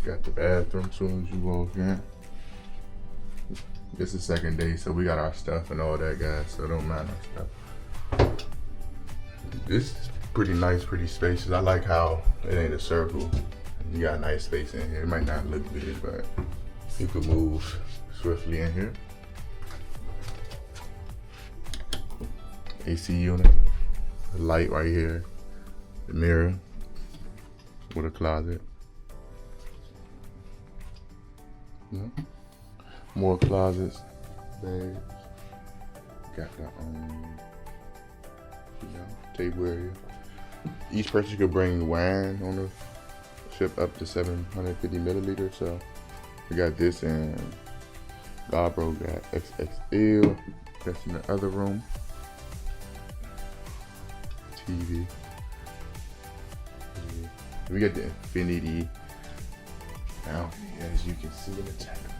Got the bathroom soon as you walk in. It's the second day, so we got our stuff and all that, guys, so don't mind our stuff. This is pretty nice, pretty spacious. I like how it ain't a circle. You got nice space in here. It might not look big, but you could move swiftly in here. AC unit, the light right here, the mirror with a closet. Yeah. More closets, bags. Got the table area. Each person could bring wine on the ship up to 750 milliliters. So we got this, and Gabro got XXL. That's in the other room. TV. We got the Infinity. Now, as you can see in the title.